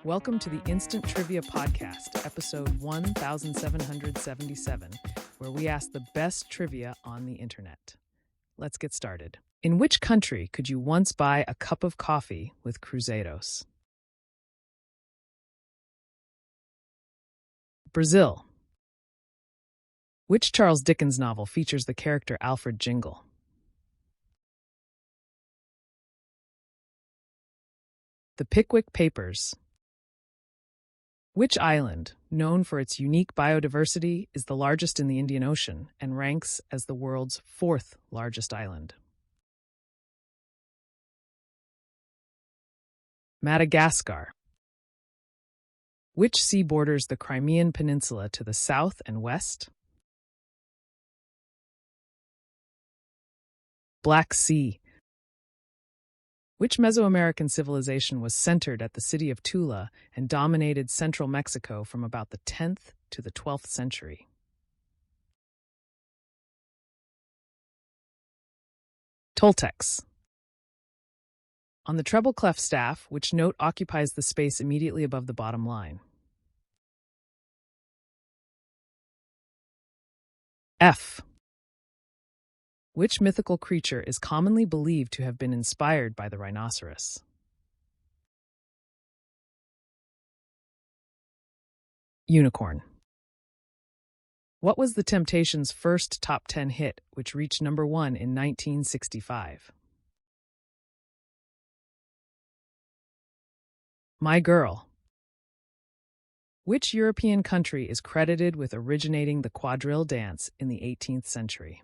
Welcome to the Instant Trivia Podcast, episode 1777, where we ask the best trivia on the internet. Let's get started. In which country could you once buy a cup of coffee with cruzeiros? Brazil. Which Charles Dickens novel features the character Alfred Jingle? The Pickwick Papers. Which island, known for its unique biodiversity, is the largest in the Indian Ocean and ranks as the world's fourth largest island? Madagascar. Which sea borders the Crimean Peninsula to the south and west? Black Sea. Which Mesoamerican civilization was centered at the city of Tula and dominated central Mexico from about the 10th to the 12th century? Toltecs. On the treble clef staff, which note occupies the space immediately above the bottom line? F. Which mythical creature is commonly believed to have been inspired by the rhinoceros? Unicorn. What was The Temptations' first top 10 hit, which reached number 1 in 1965? My Girl. Which European country is credited with originating the quadrille dance in the 18th century?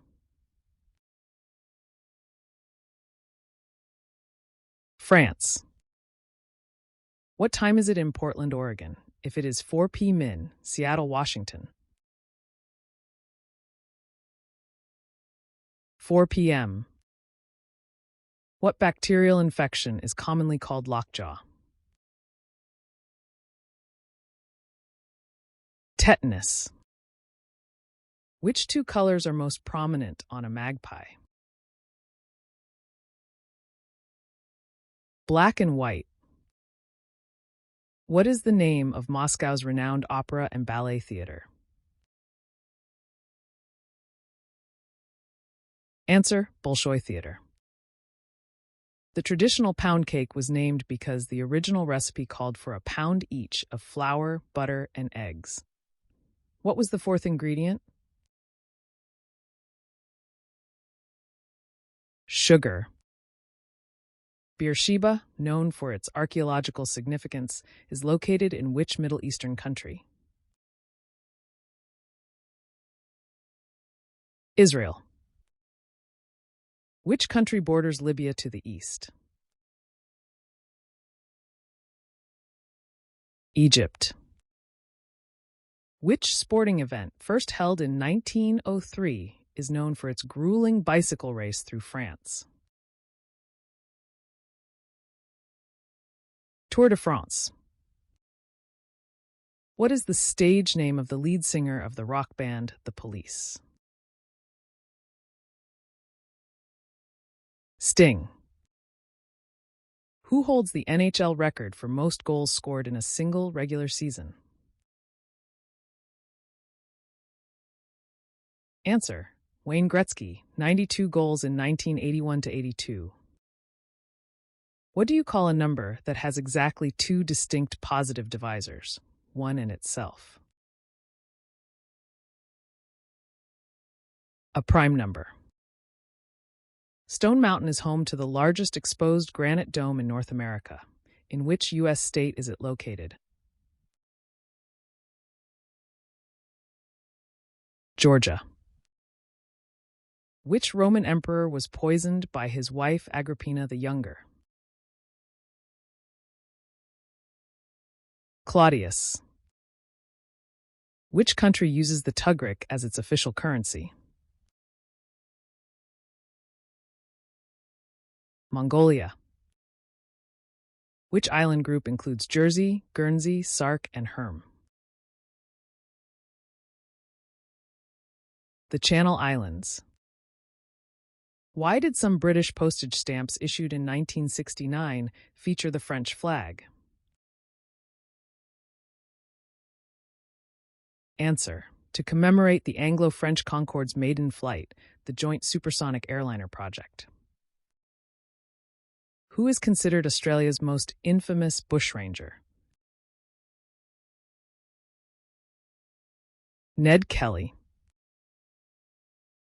France. What time is it in Portland, Oregon, if it is 4 p.m., Seattle, Washington? 4 p.m. What bacterial infection is commonly called lockjaw? Tetanus. Which two colors are most prominent on a magpie? Black and white. What is the name of Moscow's renowned opera and ballet theater? Answer: Bolshoi Theater. The traditional pound cake was named because the original recipe called for a pound each of flour, butter, and eggs. What was the fourth ingredient? Sugar. Beersheba, known for its archaeological significance, is located in which Middle Eastern country? Israel. Which country borders Libya to the east? Egypt. Which sporting event, first held in 1903, is known for its grueling bicycle race through France? Tour de France. What is the stage name of the lead singer of the rock band The Police? Sting. Who holds the NHL record for most goals scored in a single regular season? Answer: Wayne Gretzky, 92 goals in 1981-82. What do you call a number that has exactly two distinct positive divisors, one in itself? A prime number. Stone Mountain is home to the largest exposed granite dome in North America. In which U.S. state is it located? Georgia. Which Roman emperor was poisoned by his wife Agrippina the Younger? Claudius. Which country uses the tughrik as its official currency? Mongolia. Which island group includes Jersey, Guernsey, Sark, and Herm? The Channel Islands. Why did some British postage stamps issued in 1969 feature the French flag? Answer: to commemorate the Anglo-French Concorde's maiden flight, the joint supersonic airliner project. Who is considered Australia's most infamous bushranger? Ned Kelly.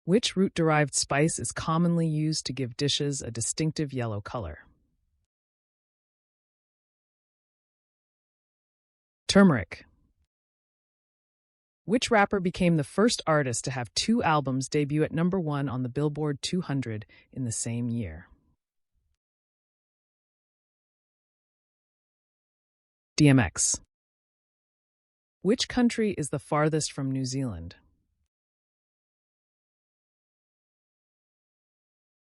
Which root-derived spice is commonly used to give dishes a distinctive yellow color? Turmeric. Which rapper became the first artist to have 2 albums debut at #1 on the Billboard 200 in the same year? DMX. Which country is the farthest from New Zealand?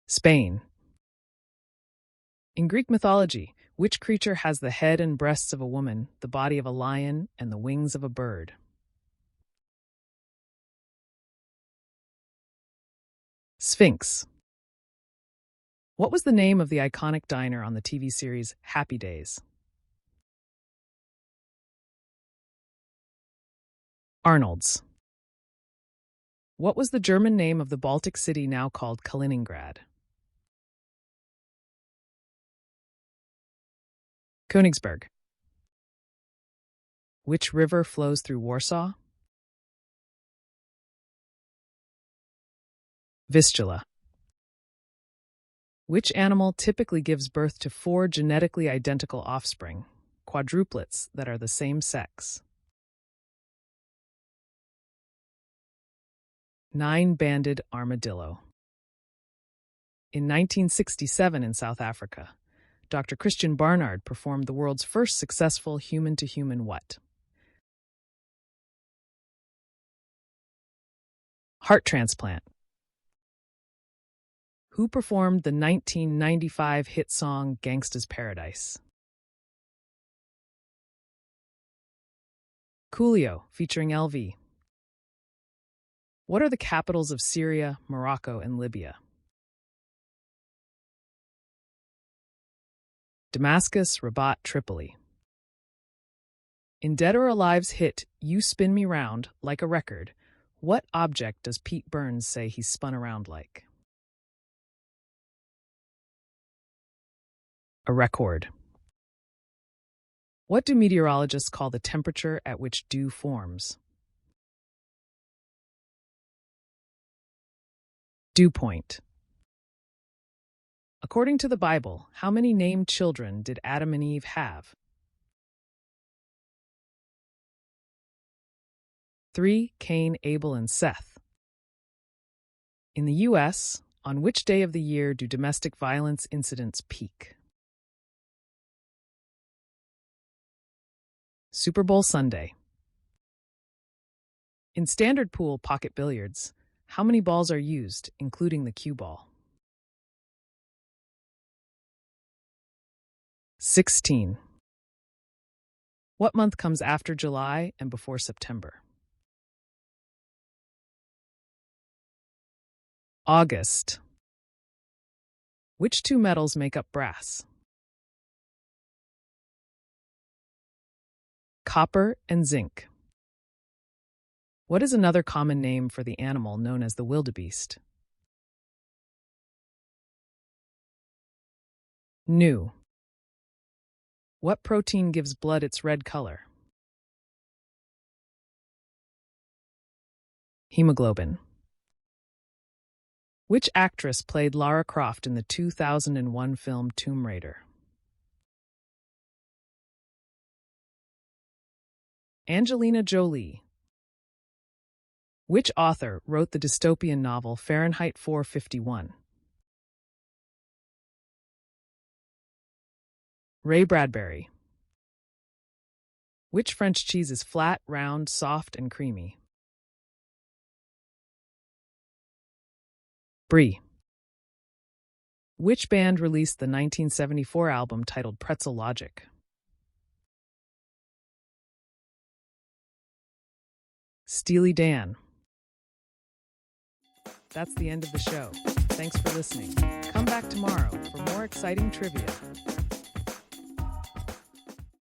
Spain. In Greek mythology, which creature has the head and breasts of a woman, the body of a lion, and the wings of a bird? Sphinx. What was the name of the iconic diner on the TV series Happy Days? Arnold's. What was the German name of the Baltic city now called Kaliningrad? Königsberg. Which river flows through Warsaw? Vistula. Which animal typically gives birth to 4 genetically identical offspring, quadruplets that are the same sex? 9-banded armadillo. In 1967 in South Africa, Dr. Christian Barnard performed the world's first successful human-to-human what? Heart transplant. Who performed the 1995 hit song Gangsta's Paradise? Coolio, featuring LV. What are the capitals of Syria, Morocco, and Libya? Damascus, Rabat, Tripoli. In Dead or Alive's hit You Spin Me Round Like a Record, what object does Pete Burns say he spun around like? A record. What do meteorologists call the temperature at which dew forms? Dew point. According to the Bible, how many named children did Adam and Eve have? 3, Cain, Abel, and Seth. In the U.S., on which day of the year do domestic violence incidents peak? Super Bowl Sunday. In standard pool pocket billiards, how many balls are used, including the cue ball? 16. What month comes after July and before September? August. Which 2 metals make up brass? Copper and zinc. What is another common name for the animal known as the wildebeest? Gnu. What protein gives blood its red color? Hemoglobin. Which actress played Lara Croft in the 2001 film Tomb Raider? Angelina Jolie. Which author wrote the dystopian novel Fahrenheit 451? Ray Bradbury. Which French cheese is flat, round, soft, and creamy? Brie. Which band released the 1974 album titled Pretzel Logic? Steely Dan. That's the end of the show. Thanks for listening. Come back tomorrow for more exciting trivia.